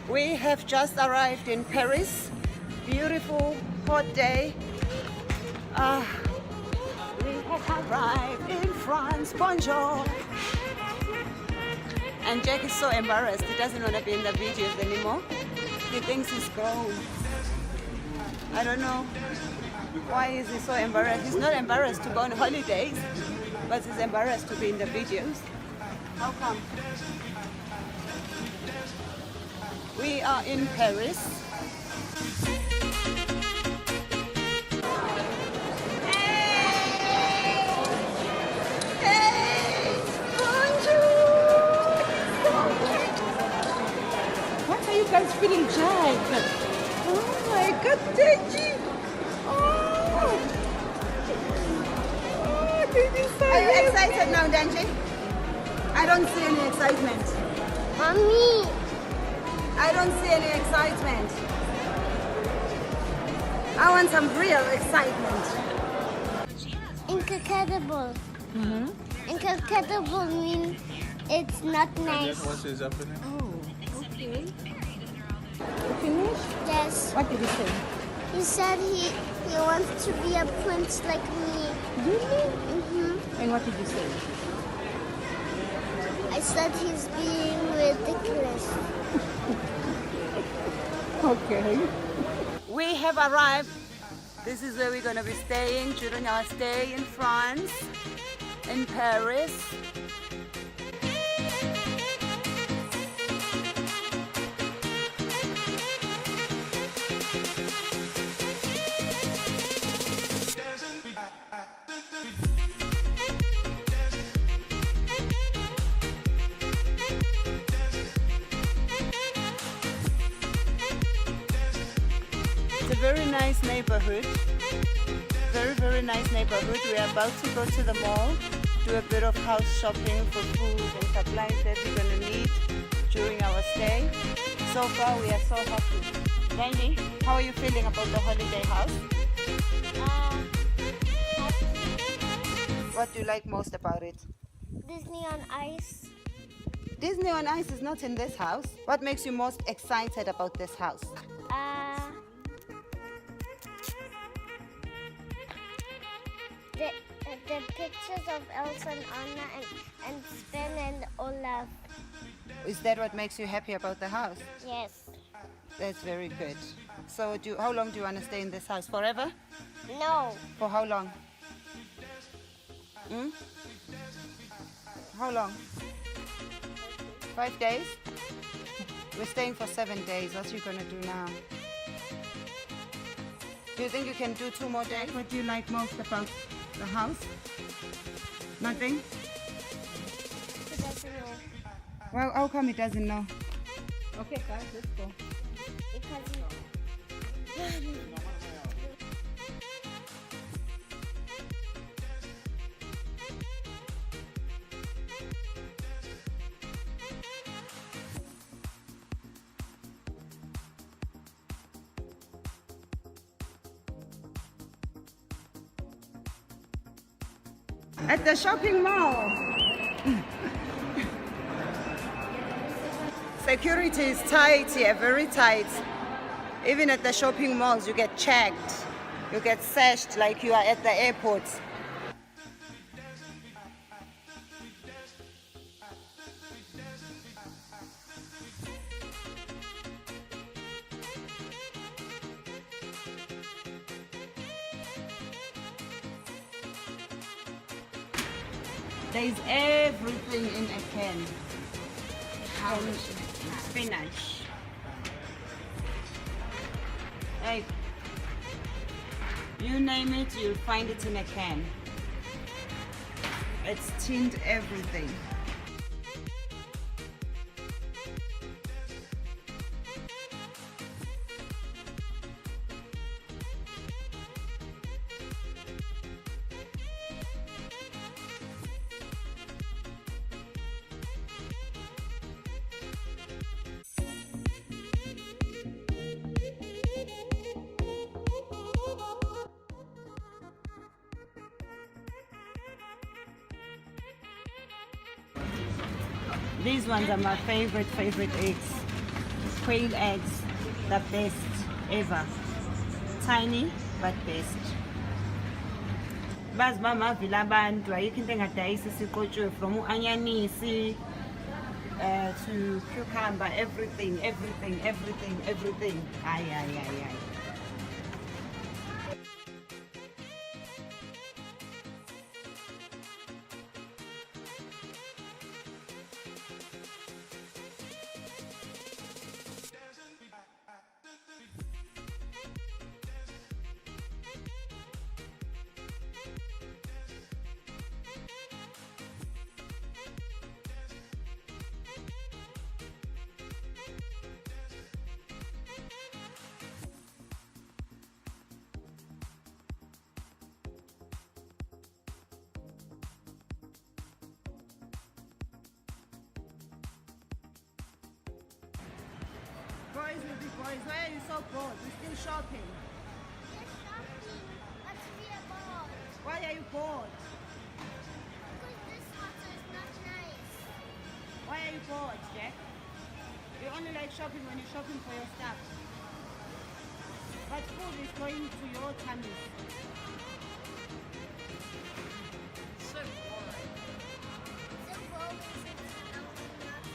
We have just arrived in Paris. Beautiful, hot day. We have arrived in France. Bonjour. And Jack is so embarrassed. He doesn't want to be in the videos anymore. He thinks he's grown. I don't know. Why is he so embarrassed? He's not embarrassed to go on holidays, but he's embarrassed to be in the videos. How come? We are in Paris. Hey! Bonjour! What are you guys feeling, Jack? Oh my God, Thenjiwe! Are you excited now, Thenjiwe? I don't see any excitement. Mommy! I don't see any excitement. I want some real excitement. Incredible. Incredible means it's not nice. What is happening? Oh, okay. You finished? Yes. What did he say? He said he wants to be a prince like me. Really? Mm-hmm. And what did you say? I said he's being ridiculous. Okay. We have arrived. This is where we're going to be staying during our stay in France, in Paris. It's a very nice neighborhood. Very nice neighborhood. We are about to go to the mall, do a bit of house shopping for food and supplies that we're going to need during our stay. So far we are so happy. Thenjiwe, how are you feeling about the holiday house? What do you like most about it? Disney on Ice. Disney on Ice is not in this house. What makes you most excited about this house? The pictures of Elsa and Anna and Sven and Olaf. Is that what makes you happy about the house? Yes. That's very good. So how long do you want to stay in this house? Forever? No. For how long? How long? 5 days? We're staying for 7 days. What are you going to do now? Do you think you can do 2 more days? What do you like most about the house? Nothing? He doesn't know. Well, how come he doesn't know? Okay, guys, let's go. Because At the shopping mall. Security is tight here, very tight. Even at the shopping malls, you get checked. You get searched like you are at the airport. There's everything in a can. Spinach. Hey, you name it, you'll find it in a can. It's tinned everything. These ones are my favorite eggs. quail eggs, the best ever. Tiny but best. Bazi bamavila abantu ayikho into engadayisi isiqotshiwe from anyanisi to cucumber, everything. Aye. Boys will be boys. Why are you so bored? We're still shopping. We're shopping. Let's be a board. Why are you bored? Because this water is not nice. Why are you bored, Jack? You only like shopping when you're shopping for your stuff. But food is going to your tummies. So boring. So boring since Elton not.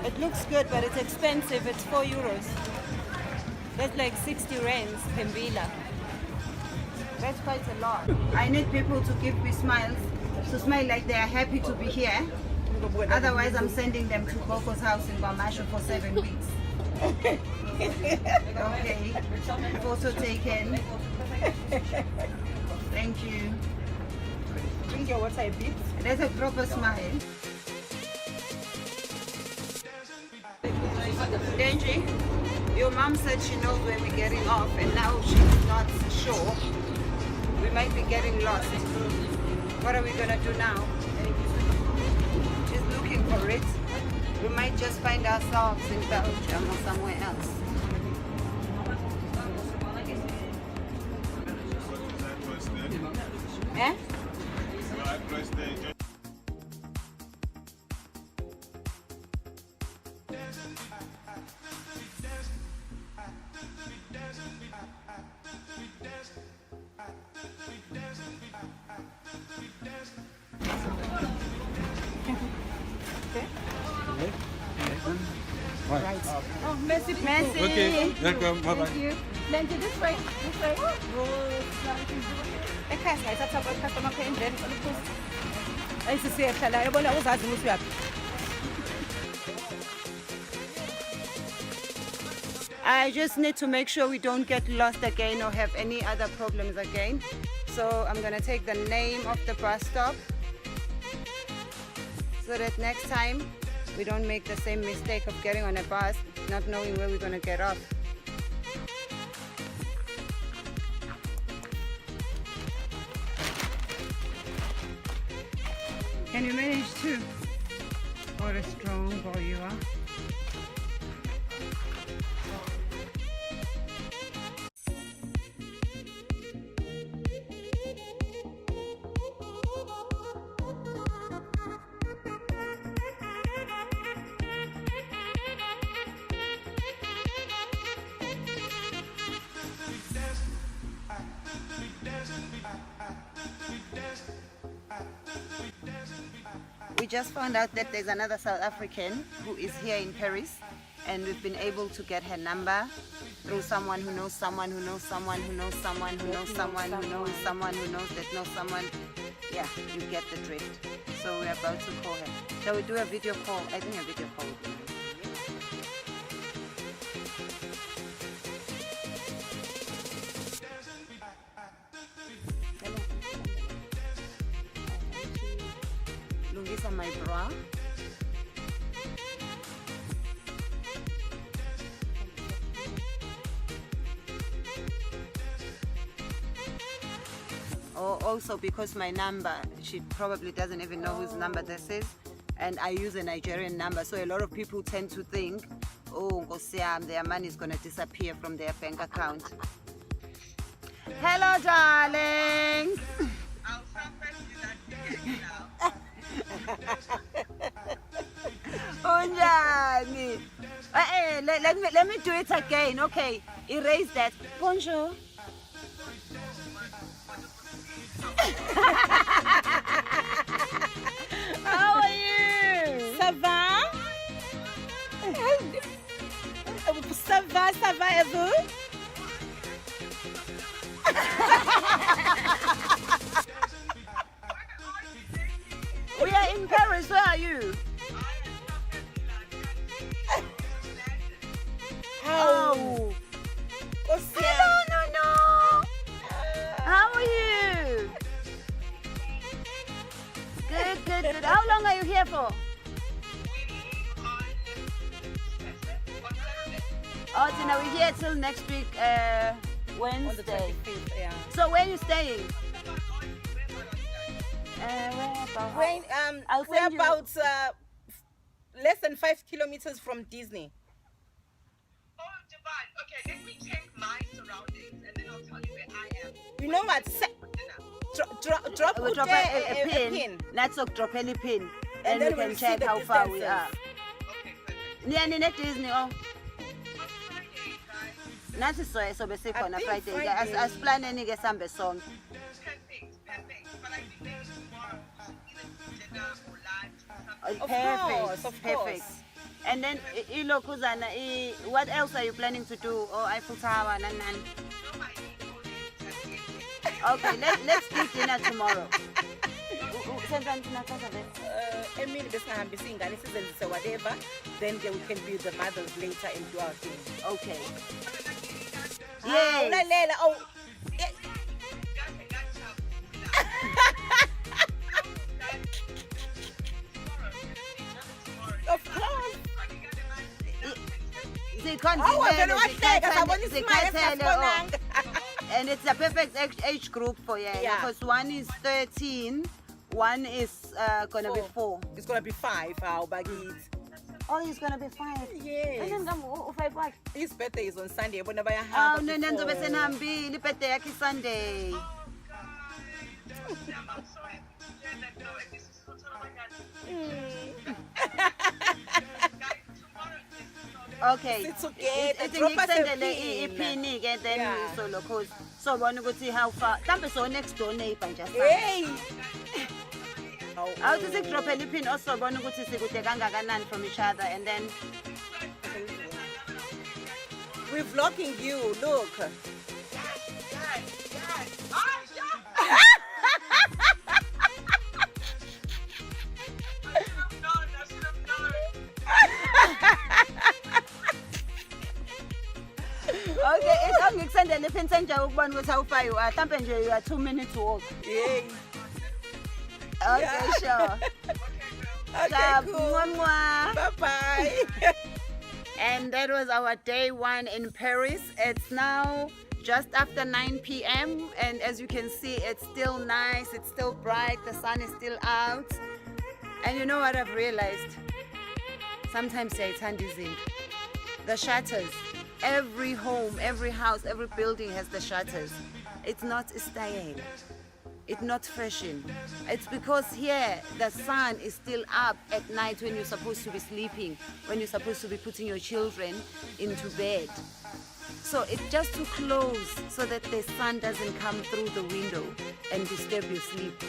It looks good, but it's expensive. It's 4 euros. That's like 60 rands, Pembila. That's quite a lot. I need people to give me smiles, to smile like they are happy to be here. Otherwise, I'm sending them to Coco's house in Bnjour for 7 weeks. Okay. Photo taken. Thank you. Drink your water a bit. That's a proper smile. Denji, your mom said she knows where we're getting off, and now she's not sure. We might be getting lost. What are we gonna do now? She's looking for it. We might just find ourselves in Belgium or somewhere else. Eh? Right. Oh, merci. Merci. Okay, welcome. Bye bye. Thank you. Lenty, this way. This way. Ekhaya ngayithatha customer care endleni ufuna ukuphuza. Ayisisi ehlala yabona uzazi ukuthi uyaphi. I just need to make sure we don't get lost again or have any other problems again. So I'm gonna take the name of the bus stop so that next time we don't make the same mistake of getting on a bus, not knowing where we're gonna get off. Can you manage to? What a strong boy you are. We just found out that there's another South African who is here in Paris, and we've been able to get her number through someone who knows someone who knows someone who knows someone who knows someone who knows someone who knows that knows someone. Yeah, you get the drift. So we're about to call her. Shall we do a video call? I think a video call would be nice. Lungisa my bra. Also because my number, she probably doesn't even know whose number this is, and I use a Nigerian number, so a lot of people tend to think, oh, their money is going to disappear from their bank account. Hello, darling. Unjani? Let me do it again. Okay, erase that. Bonjour. How are you? Ça va? Ça va, et vous? We are in Paris. Where are you? How? Oh. No. How are you? Good. How long are you here for? Oh, Tina, we're here till next week, Wednesday. On the 25th, yeah. So where are you staying? Where about? We're about less than 5 kilometers from Disney. Oh, divine. Okay, let me check my surroundings and then I'll tell you where I am. You know what? Drop We'll drop a pin. Let's drop any pin. And we can check how far we are. Okay, perfect. Near Disney, oh. On Friday, guys. Nathi so bese I khona think Friday. Friday. Asiplan enike sambe song. Perfect. But I think maybe tomorrow either dinner or lunch or something. Of Perfect. course. And then ilokuzana, what else are you planning to do? Oh, Eiffel Tower, nan. No, I need only Okay, let's do dinner tomorrow. Emily besingahambisa ingane sizenzise whatever, then we can be the mothers later and do our thing. Okay. Yes. Yes. Oh. Of course. And it's a perfect age group for you, because one is 13, one is gonna be 4. It's gonna be 5. How bag it? Oh, he's gonna be 5. Yes. His birthday is on Sunday. Whenever I Oh, have. no, ngizobe senihambile ibirthday yakhe Sunday. I'm so happy to hear that. No, and this is not all I got. Guys, tomorrow is Okay. It's okay. It's Drop us a ngikuxendele pin. iphini ke then Yeah. so lokho so bona ukuthi how far. Mhlambe so next door neighbor nje sami. Hey. Awuthi sikudrophele iphini osobona ukuthi sikude kangakanani from each other, and then We're vlogging you. Look. okay, it's ongikusendele iphini senje ukubona ukuthi how far you are. Mhlambe nje you are 2 minutes walk. Yay. Okay, Yeah. sure. Okay, cool. Mwah. Bye-bye. And that was our day 1 in Paris. It's now just after 9 p.m. and as you can see, it's still nice, it's still bright, the sun is still out. And you know what I've realized? Sometimes the shutters. Every home, every house, every building has the shutters. It's not style. It's not fashion. It's because here the sun is still up at night when you're supposed to be sleeping, when you're supposed to be putting your children into bed. So it's just to close so that the sun doesn't come through the window and disturb your sleep.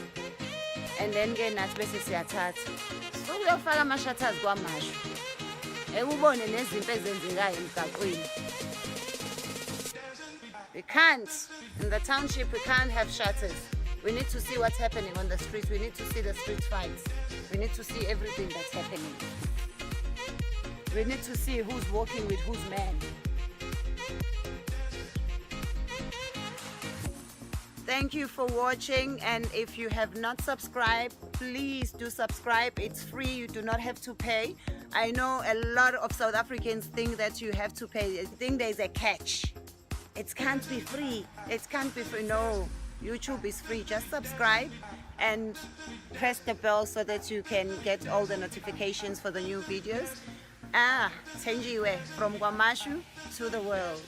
And then ke nathi bese siyathatha. So uyofaka ama-shutters kwamasho. Ubone nezinto ezenzekayo emgaqweni. We can't. In the township we can't have shutters. We need to see what's happening on the streets. We need to see the street fights. We need to see everything that's happening. We need to see who's walking with whose man. Thank you for watching, and if you have not subscribed, please do subscribe. It's free, you do not have to pay. I know a lot of South Africans think that you have to pay. I think there's a catch. It can't be free. It can't be free. No, YouTube is free. Just subscribe and press the bell so that you can get all the notifications for the new videos. Thenjiwe, from KwaMashu to the world.